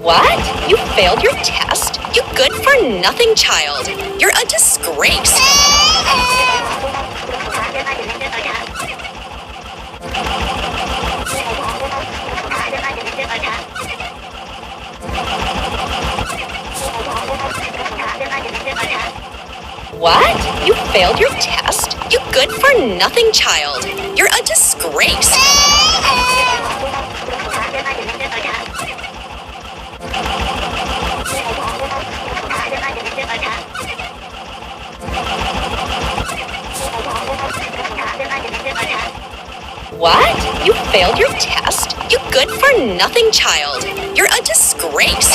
What? You failed your test? You good-for-nothing child. You're a disgrace. What? You failed your test? You good-for-nothing child. You're a disgrace. What? You failed your test? You good-for-nothing child. You're a disgrace.